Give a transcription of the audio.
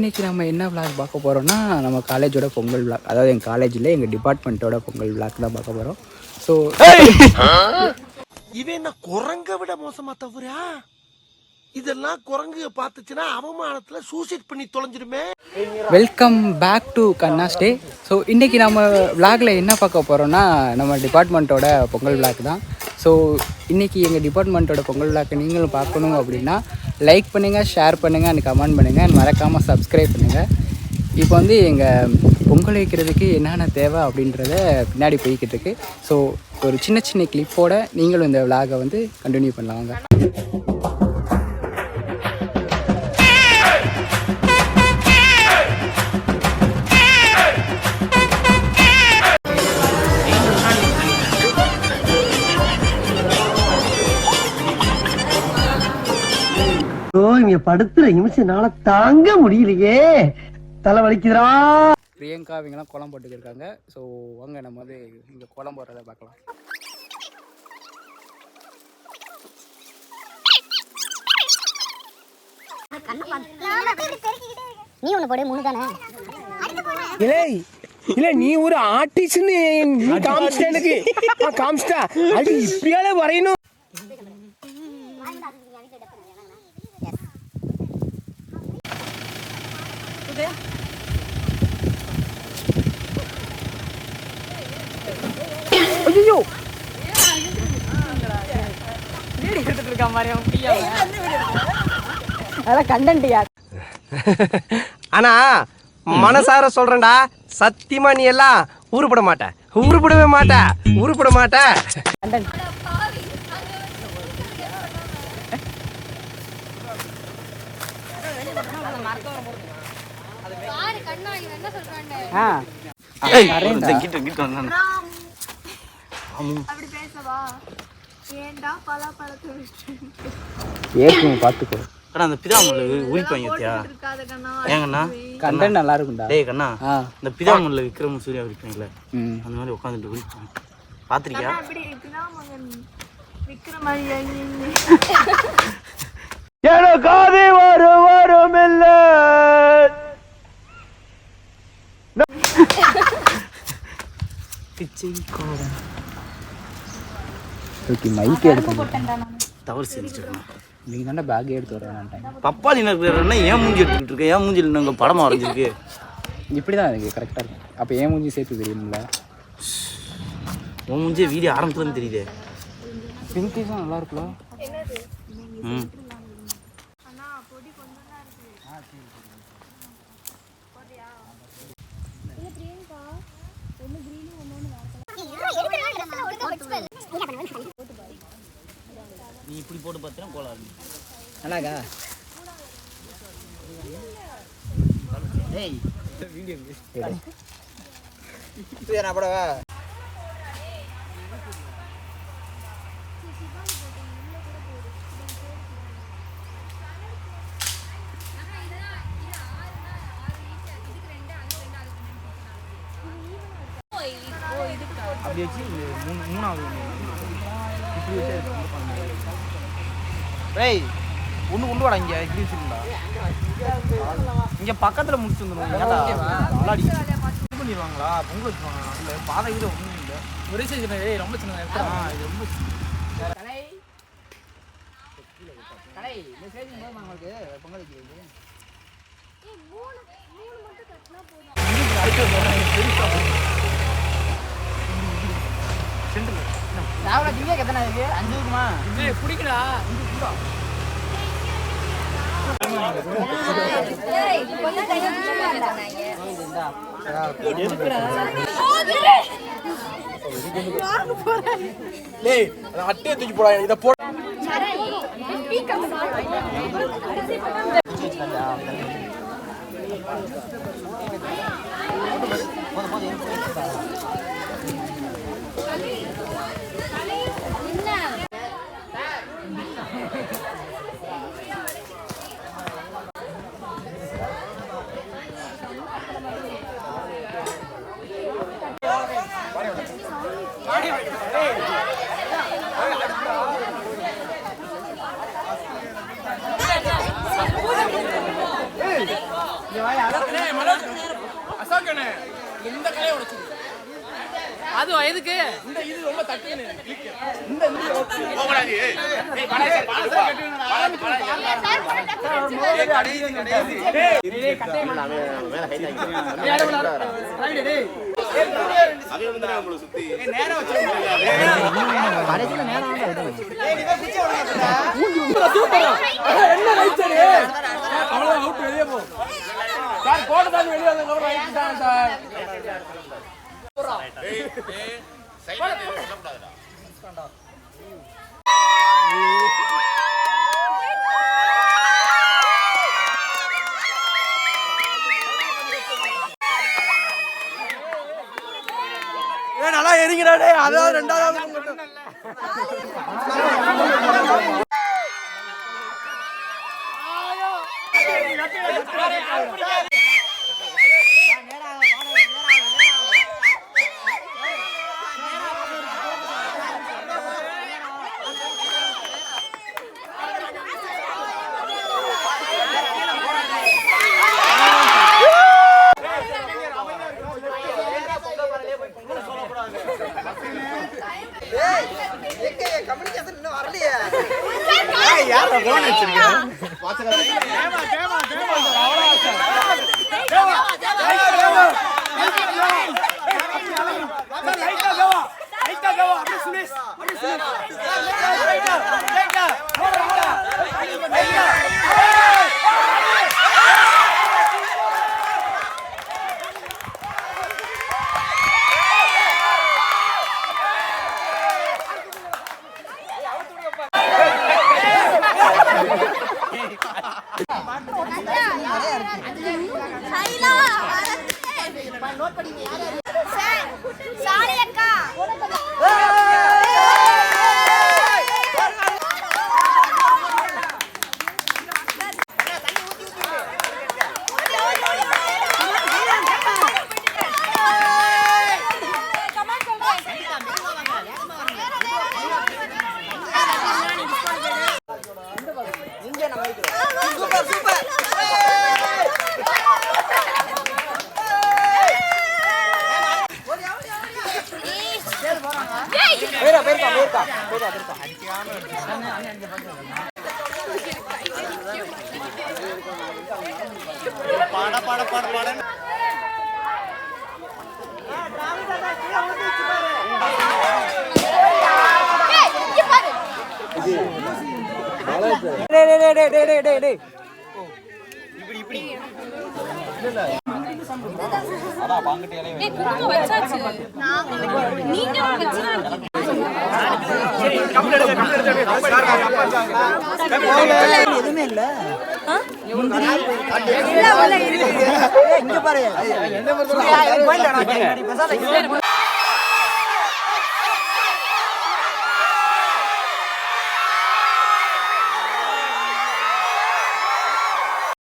இன்றைக்கி நம்ம என்ன விளாக் பார்க்க போகிறோம்னா நம்ம காலேஜோட பொங்கல் விளாக், அதாவது எங்கள் காலேஜில் எங்கள் டிபார்ட்மெண்ட்டோட பொங்கல் விளாக் தான் பார்க்க போகிறோம். ஸோ இவன் என்ன குரங்க விட மோசமா தவறா? இதெல்லாம் குரங்கு பார்த்துச்சுன்னா அவமானத்தில் சூசைட் பண்ணி தொலைஞ்சிருமே. Welcome back to Kanna's day. So இன்றைக்கி நம்ம விளாகில் என்ன பார்க்க போகிறோன்னா நம்ம டிபார்ட்மெண்ட்டோட பொங்கல் விளாக் தான். ஸோ இன்றைக்கி எங்கள் டிபார்ட்மெண்ட்டோட பொங்கல் விளாக்கை நீங்களும் பார்க்கணும் அப்படின்னா லைக் பண்ணுங்கள், ஷேர் பண்ணுங்கள் அண்ட் கமெண்ட் பண்ணுங்கள், மறக்காமல் சப்ஸ்கிரைப் பண்ணுங்கள். இப்போ வந்து எங்கள் பொங்கல் வைக்கிறதுக்கு என்னென்ன தேவை அப்படின்றத பின்னாடி போய்கிட்டு இருக்கு. ஸோ ஒரு சின்ன சின்ன கிளிப்போட நீங்களும் இந்த விளாகை வந்து கண்டினியூ பண்ணலாங்க. இங்க படுத்துற நிமிஷம்னால தாங்க முடியலையே, தலை வலிக்குதுடா. பிரியங்கா இவங்கெல்லாம் கோலம் போட்டுக்கிருக்காங்க. ஸோ வாங்க நம்ம வந்து இங்கே கோலம் போடுறத பார்க்கலாம். நீ ஒண்ணு போடு, மூணு தானே. இல்ல நீ ஒரு ஆர்டிஸ்ட்னு காமிச்சிட்ட, எனக்கு காமிச்சிட்டா. அது இப்படியால வரையணும். ஐயோ ஆனா மனசார சொல்றேன்டா, சத்தியமா நீ எல்லாம் உருப்பட மாட்ட, உருப்படவே மாட்ட, உருப்பட மாட்ட. பார்த்துக்கோ அந்த பிதாமல்ல உரிப்பாங்கத்தியா ஏங்கண்ணா கண்டென்ட் நல்லா இருக்கும்டா. டேய் கண்ணா, இந்த பிதாமல்ல விக்ரம் சூர்யா விற்பாங்கல்ல, அந்த மாதிரி உட்காந்துட்டு உரிப்பாங்க. பாத்திருக்கியா? எனக்காதி வரும் இல்ல மைக் எடுத்து தவறு செஞ்சுட்டு நீங்க தானே பேக் எடுத்து வரேன். பப்பாளி நறுக்கிறன்னா ஏன் மூஞ்சி எடுத்துக்கிட்டு இருக்கேன்? ஏன் மூஞ்சில் நாங்கள் படமாக வரைஞ்சிருக்கு. இப்படி தான் எனக்கு கரெக்டாக இருக்கும். அப்போ ஏன் மூஞ்சி சேர்த்து தெரியுமில்ல? உன் மூஞ்சியே வீடியோ ஆரம்பத்துலேருந்து தெரியுது. பிங்க் தான் நல்லா இருக்குல்ல. ம் நீ இப்படி போட்டு பார்த்தீங்கன்னா கோலாரு நல்லாக்கா. ஏய் வீடியோ நான் படவா அப்படி வச்சு மூணாவது இப்படி வச்சு டேய் ஒன்று கொண்டு வாடா. இங்கே இப்படி வச்சுருந்தா இங்கே பக்கத்தில் முடிச்சு வந்துடுவோம். விளாடி இது பண்ணிடுவாங்களா? பொங்கல் வச்சுருவாங்க. இல்லை பாதை வீடு ஒன்றும் இல்லை, ஒரே சைஸ் ரொம்ப சின்ன. இது ரொம்ப பொங்கல் வைக்கிறது பிடிக்கடா. அட்டையை தூக்கி போட இதை போட. இந்த கலையை உடைச்சு அது எதுக்கு இந்த இது ரொம்ப தட்டுன்னு இந்த சார் போட்டு வெளியே வந்து சார் நல்லா எரிக்கிறாடே அதாவது ரெண்டாவது எதுவுமே இல்ல இங்க பாரு